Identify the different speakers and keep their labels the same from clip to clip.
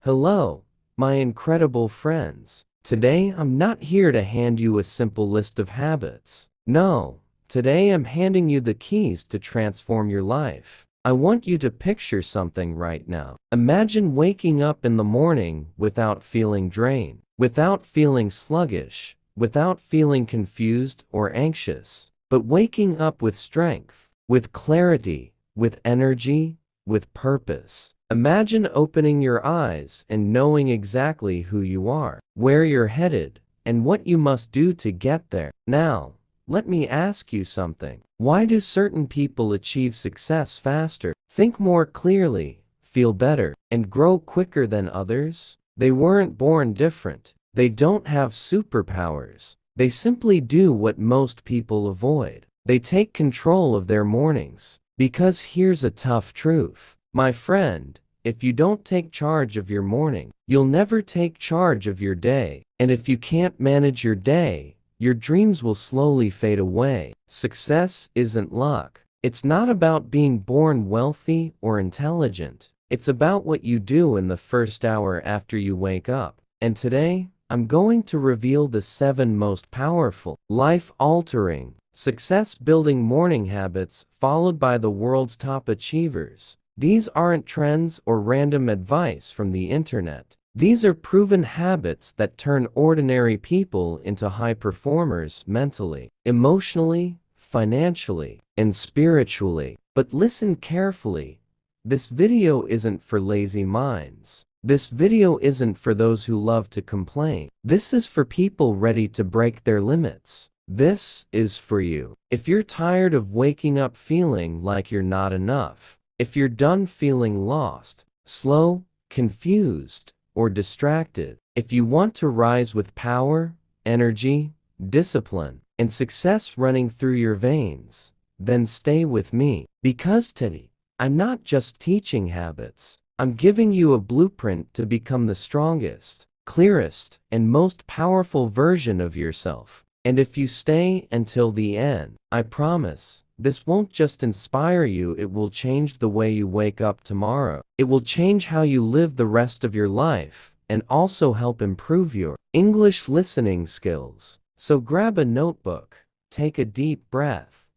Speaker 1: Hello, my incredible friends. Today I'm not here to hand you a simple list of habits. No, today I'm handing you the keys to transform your life. I want you to picture something right now. Imagine waking up in the morning without feeling drained, without feeling sluggish, without feeling confused or anxious, but waking up with strength, with clarity, with energy, with purpose. Imagine opening your eyes and knowing exactly who you are, where you're headed, and what you must do to get there. Now, let me ask you something. Why do certain people achieve success faster, think more clearly, feel better, and grow quicker than others? They weren't born different. They don't have superpowers. They simply do what most people avoid. They take control of their mornings. Because here's a tough truth. My friend, if you don't take charge of your morning, you'll never take charge of your day. And if you can't manage your day, your dreams will slowly fade away. Success isn't luck. It's not about being born wealthy or intelligent. It's about what you do in the first hour after you wake up. And today, I'm going to reveal the 7 most powerful, life-altering, success-building morning habits followed by the world's top achievers. These aren't trends or random advice from the internet. These are proven habits that turn ordinary people into high performers mentally, emotionally, financially, and spiritually. But listen carefully. This video isn't for lazy minds. This video isn't for those who love to complain. This is for people ready to break their limits. This is for you. If you're tired of waking up feeling like you're not enough, if you're done feeling lost, slow, confused, or distracted, if you want to rise with power, energy, discipline, and success running through your veins, then stay with me. Because today, I'm not just teaching habits. I'm giving you a blueprint to become the strongest, clearest, and most powerful version of yourself. And if you stay until the end, I promise, this won't just inspire you, it will change the way you wake up tomorrow. It will change how you live the rest of your life, and also help improve your English listening skills. So grab a notebook, take a deep breath,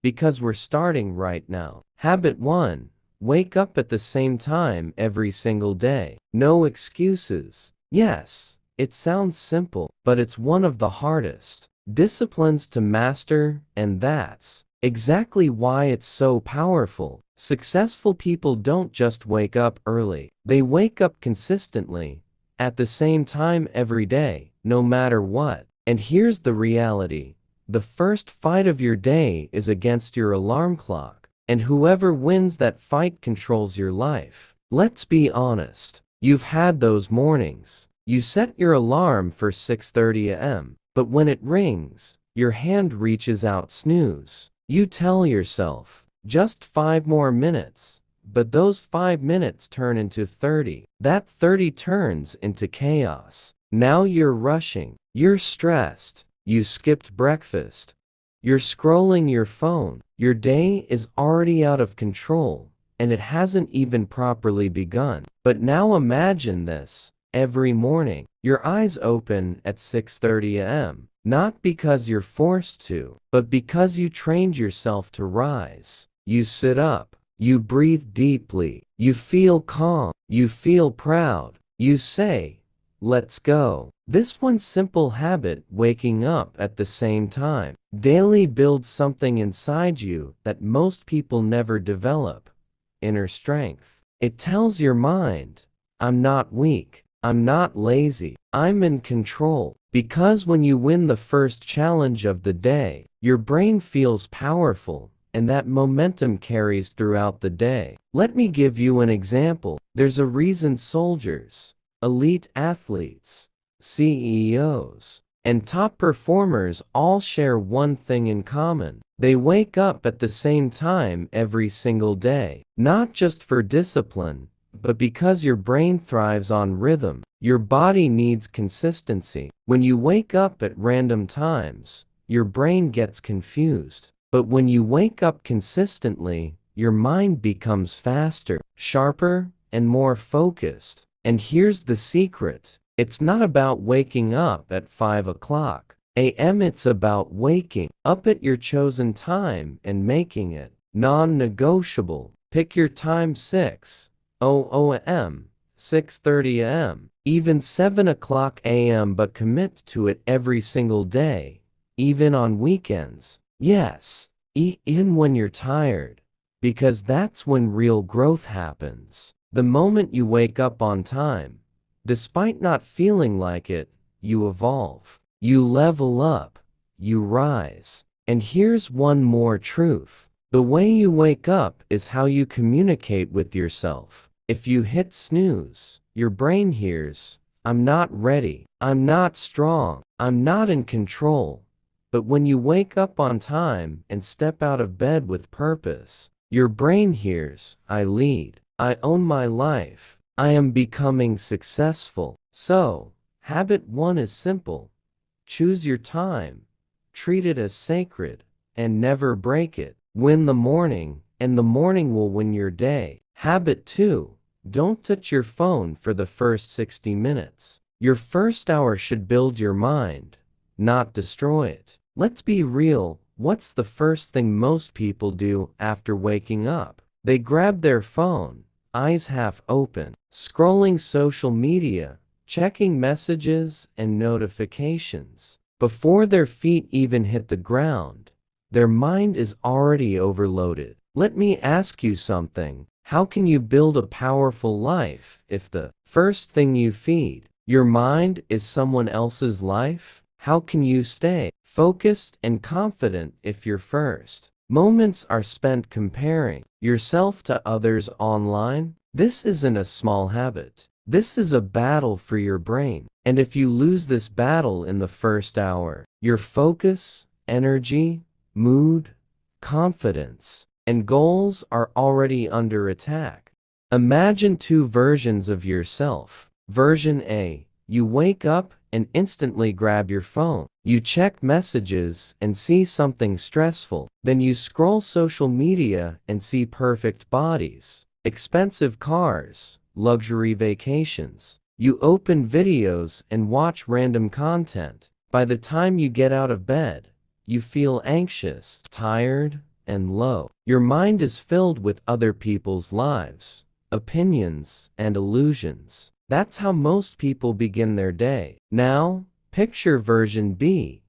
Speaker 1: because we're starting right now. Habit 1. Wake up at the same time every single day. No excuses. Yes, it sounds simple, but it's one of the hardest disciplines to master, and that's exactly why it's so powerful. Successful people don't just wake up early. They wake up consistently, at the same time every day, no matter what. And here's the reality. The first fight of your day is against your alarm clock. And whoever wins that fight controls your life. Let's be honest. You've had those mornings. You set your alarm for 6:30 a.m., but when it rings, your hand reaches out snooze. You tell yourself, just 5 more minutes. But those 5 minutes turn into 30. That 30 turns into chaos. Now you're rushing. You're stressed. You skipped breakfast. You're scrolling your phone. Your day is already out of control, and it hasn't even properly begun. But now imagine this. Every morning, your eyes open at 6:30 a.m., not because you're forced to, but because you trained yourself to rise. You sit up, you breathe deeply, you feel calm, you feel proud, you say, "Let's go." This one simple habit, waking up at the same time, daily builds something inside you that most people never develop: inner strength. It tells your mind, I'm not weak. I'm not lazy. I'm in control. Because when you win the first challenge of the day, your brain feels powerful, and that momentum carries throughout the day. Let me give you an example. There's a reason soldiers, elite athletes, CEOs, and top performers all share one thing in common. They wake up at the same time every single day, not just for discipline, but because your brain thrives on rhythm. Your body needs consistency. When you wake up at random times, your brain gets confused. But when you wake up consistently, your mind becomes faster, sharper, and more focused. And here's the secret. It's not about waking up at 5 o'clock a.m. It's about waking up at your chosen time and making it non-negotiable. Pick your time: 6:00 a.m., 6:30 a.m., even 7 o'clock a.m., but commit to it every single day, even on weekends. Yes, even when you're tired, because that's when real growth happens. The moment you wake up on time, despite not feeling like it, you evolve. You level up. You rise. And here's one more truth. The way you wake up is how you communicate with yourself. If you hit snooze, your brain hears, "I'm not ready. I'm not strong. I'm not in control." But when you wake up on time and step out of bed with purpose, your brain hears, "I lead. I own my life. I am becoming successful." So, habit 1 is simple. Choose your time, treat it as sacred, and never break it. Win the morning, and the morning will win your day. Habit 2, don't touch your phone for the first 60 minutes. Your first hour should build your mind, not destroy it. Let's be real, what's the first thing most people do after waking up? They grab their phone, eyes half open, scrolling social media, checking messages and notifications. Before their feet even hit the ground, their mind is already overloaded. Let me ask you something. How can you build a powerful life if the first thing you feed your mind is someone else's life? How can you stay focused and confident if your first moments are spent comparing yourself to others online? This isn't a small habit. This is a battle for your brain. And if you lose this battle in the first hour, your focus, energy, mood, confidence, and goals are already under attack. Imagine 2 versions of yourself. Version A, you wake up and instantly grab your phone. You check messages and see something stressful. Then you scroll social media and see perfect bodies, expensive cars, luxury vacations. You open videos and watch random content. By the time you get out of bed, you feel anxious, tired, and low. Your mind is filled with other people's lives, opinions, and illusions. That's how most people begin their day. Now, picture version B.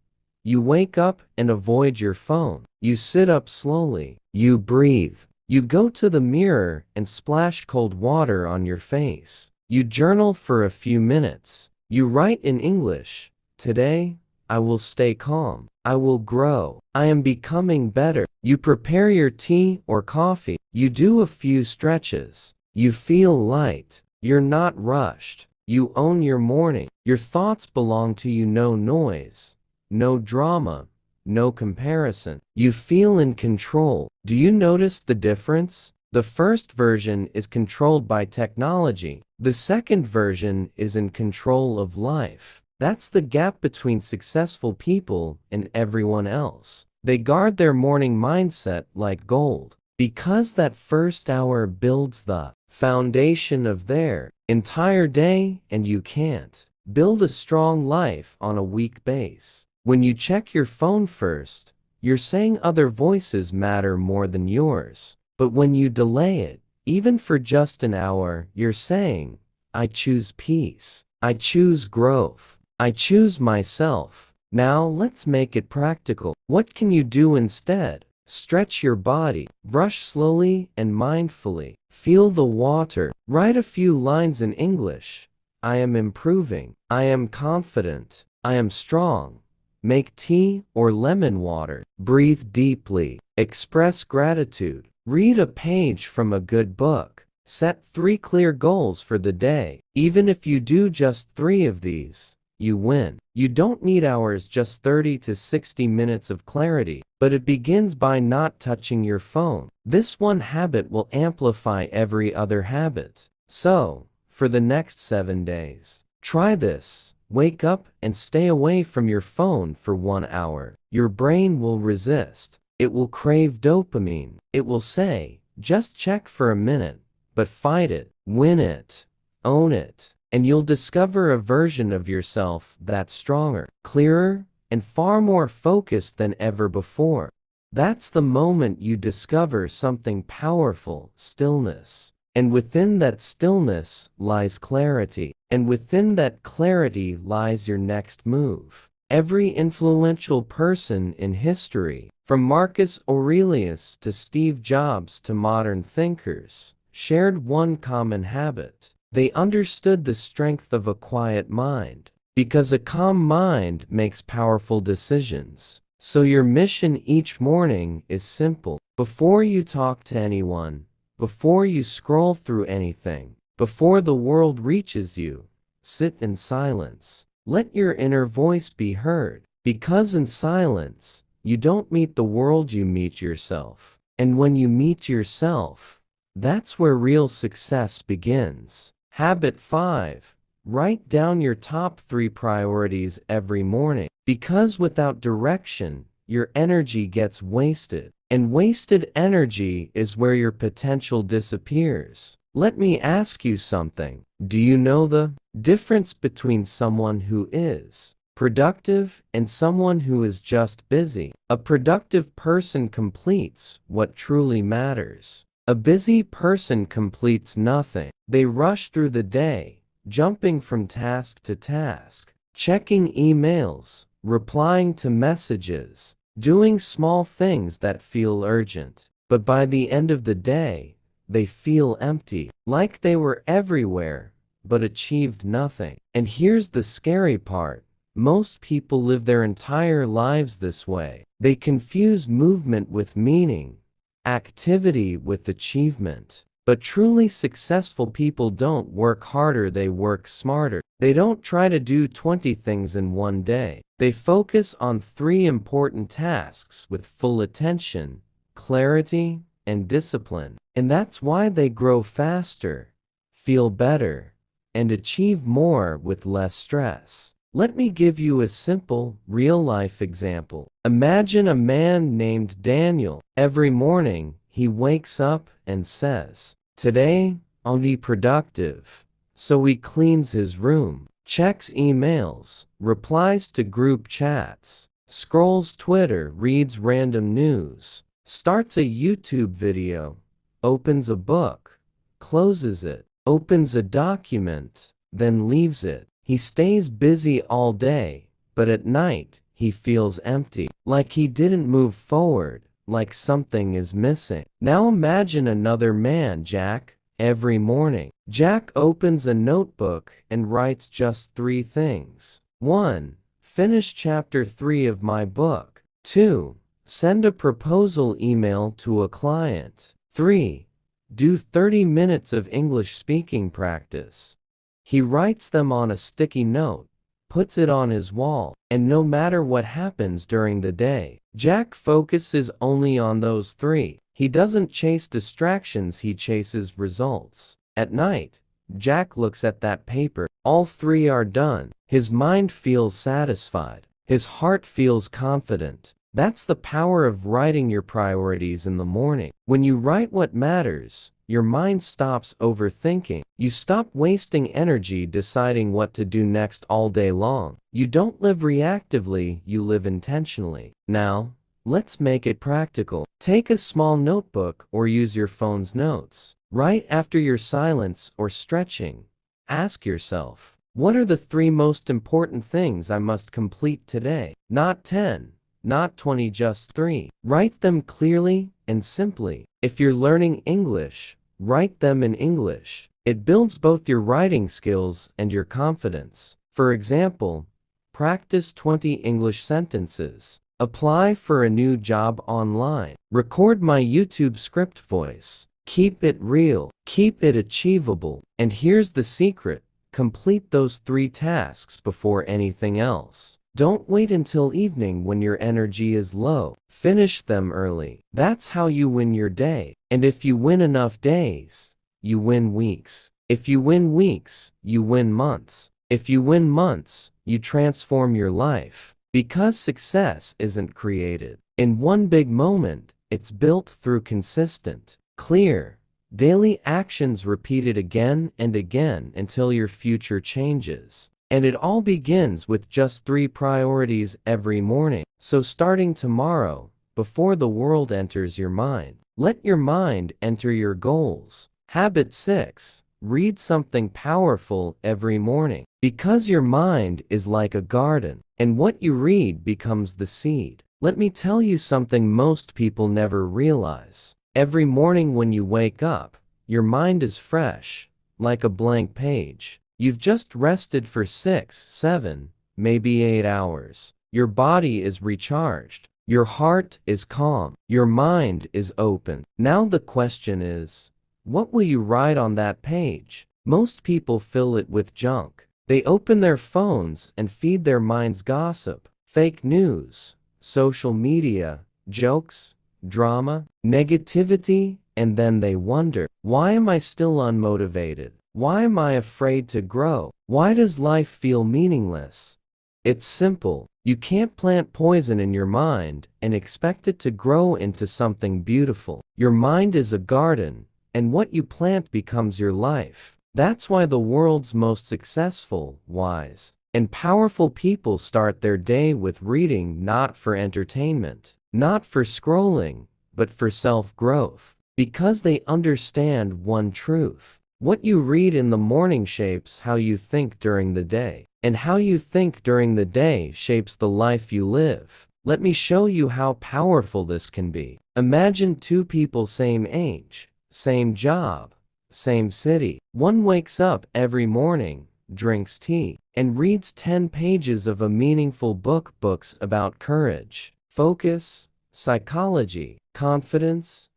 Speaker 1: You wake up and avoid your phone. You sit up slowly. You breathe. You go to the mirror and splash cold water on your face. You journal for a few minutes. You write in English, "Today, I will stay calm. I will grow. I am becoming better." You prepare your tea or coffee. You do a few stretches. You feel light. You're not rushed. You own your morning. Your thoughts belong to you. No noise, no drama, no comparison. You feel in control. Do you notice the difference? The first version is controlled by technology. The second version is in control of life. That's the gap between successful people and everyone else. They guard their morning mindset like gold, because that first hour builds the foundation of their entire day, and you can't build a strong life on a weak base. When you check your phone first, you're saying other voices matter more than yours. But when you delay it, even for just an hour, you're saying, "I choose peace. I choose growth. I choose myself." Now let's make it practical. What can you do instead? Stretch your body. Brush slowly and mindfully. Feel the water. Write a few lines in English. "I am improving. I am confident. I am strong." Make tea or lemon water. Breathe deeply. Express gratitude. Read a page from a good book. Set 3 clear goals for the day. Even if you do just 3 of these, you win. You don't need hours, just 30 to 60 minutes of clarity. But it begins by not touching your phone. This one habit will amplify every other habit. So, for the next 7 days, try this. Wake up and stay away from your phone for 1 hour. Your brain will resist. It will crave dopamine. It will say, "Just check for a minute," but fight it. Win it. Own it, and you'll discover a version of yourself that's stronger, clearer, and far more focused than ever before. That's the moment you discover something powerful, stillness. And within that stillness lies clarity. And within that clarity lies your next move. Every influential person in history, from Marcus Aurelius to Steve Jobs to modern thinkers, shared one common habit. They understood the strength of a quiet mind, because a calm mind makes powerful decisions. So your mission each morning is simple. Before you talk to anyone, before you scroll through anything, before the world reaches you, sit in silence. Let your inner voice be heard, because in silence, you don't meet the world, you meet yourself. And when you meet yourself, that's where real success begins. Habit 5. Write down your top 3 priorities every morning. Because without direction, your energy gets wasted. And wasted energy is where your potential disappears. Let me ask you something. Do you know the difference between someone who is productive and someone who is just busy? A productive person completes what truly matters. A busy person completes nothing. They rush through the day, jumping from task to task, checking emails, replying to messages, doing small things that feel urgent. But by the end of the day, they feel empty, like they were everywhere, but achieved nothing. And here's the scary part. Most people live their entire lives this way. They confuse movement with meaning, activity with achievement. But truly successful people don't work harder, they work smarter. They don't try to do 20 things in one day. They focus on 3 important tasks with full attention, clarity, and discipline. And that's why they grow faster, feel better, and achieve more with less stress. Let me give you a simple, real-life example. Imagine a man named Daniel. Every morning, he wakes up and says, "Today, I'll be productive." So he cleans his room, checks emails, replies to group chats, scrolls Twitter, reads random news, starts a YouTube video, opens a book, closes it, opens a document, then leaves it. He stays busy all day, but at night, he feels empty, like he didn't move forward, like something is missing. Now imagine another man, Jack. Every morning, Jack opens a notebook and writes just 3 things. 1. Finish chapter 3 of my book. 2. Send a proposal email to a client. 3. Do 30 minutes of English speaking practice. He writes them on a sticky note, puts it on his wall, and no matter what happens during the day, Jack focuses only on those 3. He doesn't chase distractions, he chases results. At night, Jack looks at that paper. All 3 are done. His mind feels satisfied. His heart feels confident. That's the power of writing your priorities in the morning. When you write what matters, your mind stops overthinking. You stop wasting energy deciding what to do next all day long. You don't live reactively, you live intentionally. Now, let's make it practical. Take a small notebook or use your phone's notes. Right after your silence or stretching, ask yourself, what are the 3 most important things I must complete today? Not 10. Not 20, just 3. Write them clearly and simply. If you're learning English, write them in English. It builds both your writing skills and your confidence. For example, practice 20 English sentences. Apply for a new job online. Record my YouTube script voice. Keep it real. Keep it achievable. And here's the secret. Complete those 3 tasks before anything else. Don't wait until evening when your energy is low. Finish them early. That's how you win your day. And if you win enough days, you win weeks. If you win weeks, you win months. If you win months, you transform your life. Because success isn't created in one big moment, it's built through consistent, clear, Daily actions repeated again and again until your future changes. And it all begins with just 3 priorities every morning. So starting tomorrow, before the world enters your mind, let your mind enter your goals. Habit 6. Read something powerful every morning. Because your mind is like a garden, and what you read becomes the seed. Let me tell you something most people never realize. Every morning when you wake up, your mind is fresh, like a blank page. You've just rested for 6, 7, maybe 8 hours. Your body is recharged. Your heart is calm. Your mind is open. Now the question is, what will you write on that page? Most people fill it with junk. They open their phones and feed their minds gossip, fake news, social media, jokes, drama, negativity, and then they wonder, why am I still unmotivated? Why am I afraid to grow? Why does life feel meaningless? It's simple. You can't plant poison in your mind and expect it to grow into something beautiful. Your mind is a garden, and what you plant becomes your life. That's why the world's most successful, wise, and powerful people start their day with reading, not for entertainment, not for scrolling, but for self-growth. Because they understand one truth. What you read in the morning shapes how you think during the day, and how you think during the day shapes the life you live. Let me show you how powerful this can be. Imagine 2 people same age, same job, same city. One wakes up every morning, drinks tea, and reads 10 pages of a meaningful book. Books about courage, focus, psychology, confidence,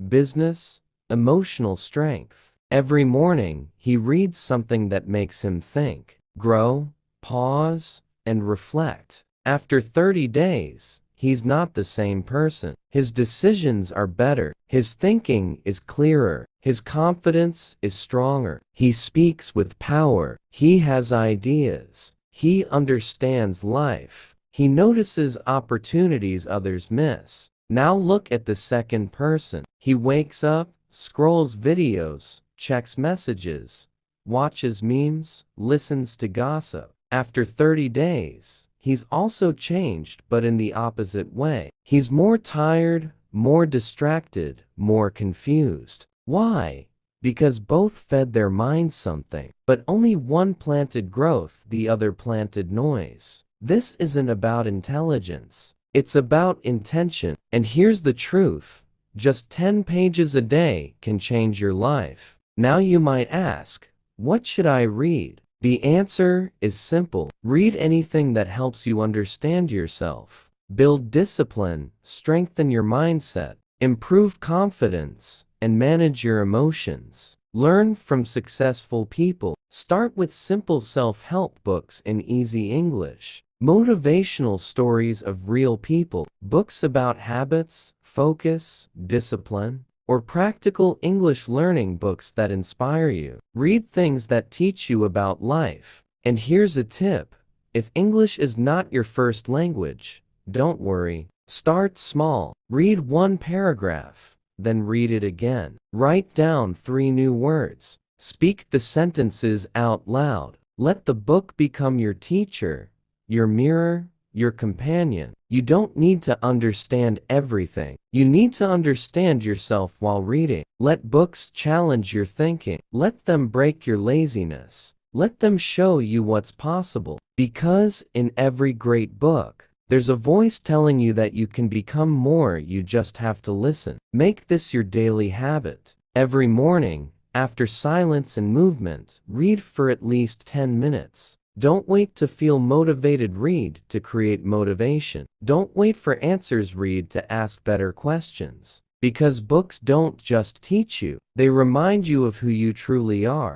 Speaker 1: business, emotional strength. Every morning, he reads something that makes him think, grow, pause, and reflect. After 30 days, he's not the same person. His decisions are better. His thinking is clearer. His confidence is stronger. He speaks with power. He has ideas. He understands life. He notices opportunities others miss. Now look at the second person. He wakes up, scrolls videos, checks messages, watches memes, listens to gossip. After 30 days, he's also changed, but in the opposite way. He's more tired, more distracted, more confused. Why? Because both fed their minds something, but only one planted growth, the other planted noise. This isn't about intelligence. It's about intention. And here's the truth. Just 10 pages a day can change your life. Now you might ask, what should I read? The answer is simple. Read anything that helps you understand yourself, build discipline, strengthen your mindset, improve confidence, and manage your emotions. Learn from successful people. Start with simple self-help books in easy English. Motivational stories of real people, books about habits, focus, discipline, or practical English learning books that inspire you. Read things that teach you about life. And here's a tip. If English is not your first language, don't worry. Start small. Read 1 paragraph, then read it again. Write down 3 new words. Speak the sentences out loud. Let the book become your teacher, your mirror, your companion. You don't need to understand everything. You need to understand yourself while reading. Let books challenge your thinking. Let them break your laziness. Let them show you what's possible. Because in every great book, there's a voice telling you that you can become more. You just have to listen. Make this your daily habit. Every morning, after silence and movement, read for at least 10 minutes. Don't wait to feel motivated. Read to create motivation. Don't wait for answers. Read to ask better questions. Because books don't just teach you, they remind you of who you truly are.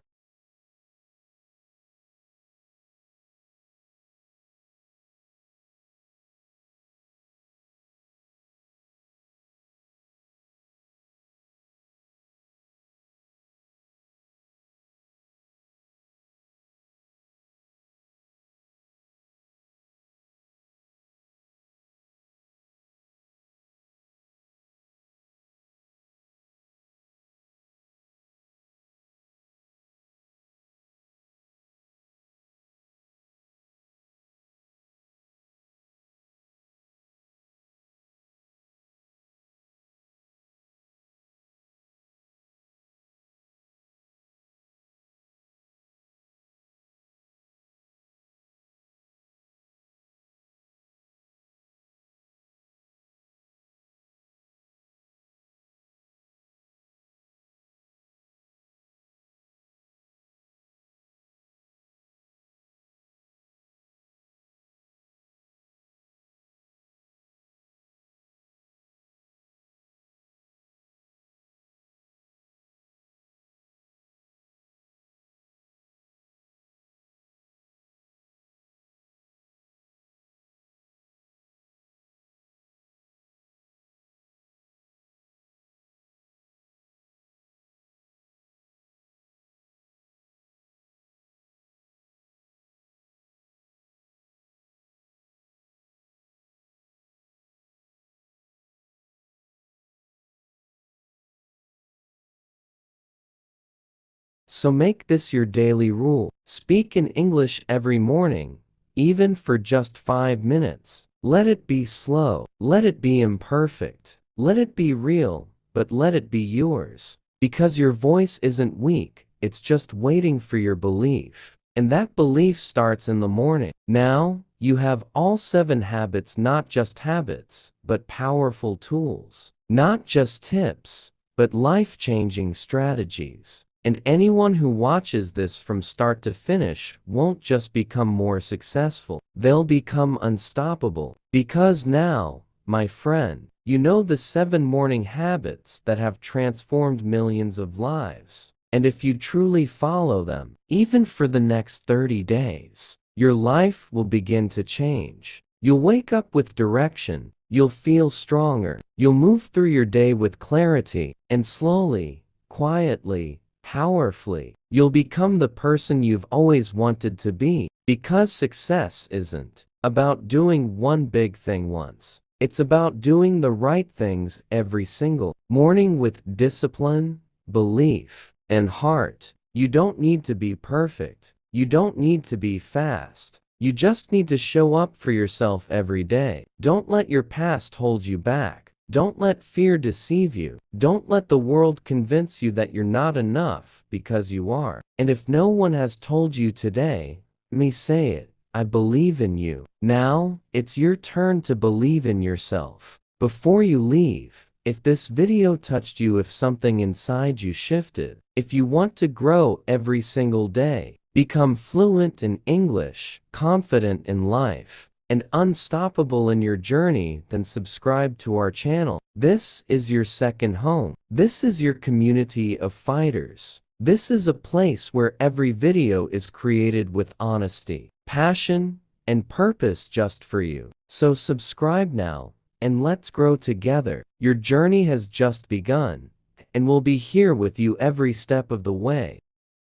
Speaker 1: So make this your daily rule. Speak in English every morning, even for just 5 minutes. Let it be slow. Let it be imperfect. Let it be real, but let it be yours. Because your voice isn't weak, it's just waiting for your belief. And that belief starts in the morning. Now, you have all 7 habits, not just habits, but powerful tools. Not just tips, but life-changing strategies. And anyone who watches this from start to finish won't just become more successful, they'll become unstoppable. Because now, my friend, you know the 7 morning habits that have transformed millions of lives. And if you truly follow them, even for the next 30 days, your life will begin to change. You'll wake up with direction, you'll feel stronger, you'll move through your day with clarity, and slowly, quietly, powerfully, you'll become the person you've always wanted to be. Because success isn't about doing one big thing once. It's about doing the right things every single morning with discipline, belief, and heart. You don't need to be perfect. You don't need to be fast. You just need to show up for yourself every day. Don't let your past hold you back. Don't let fear deceive you. Don't let the world convince you that you're not enough, because you are. And if no one has told you today, let me say it. I believe in you. Now, it's your turn to believe in yourself. Before you leave, if this video touched you, if something inside you shifted, if you want to grow every single day, become fluent in English, confident in life, and unstoppable in your journey, then subscribe to our channel. This is your second home. This is your community of fighters. This is a place where every video is created with honesty, passion, and purpose just for you. So subscribe now, and let's grow together. Your journey has just begun, and we'll be here with you every step of the way.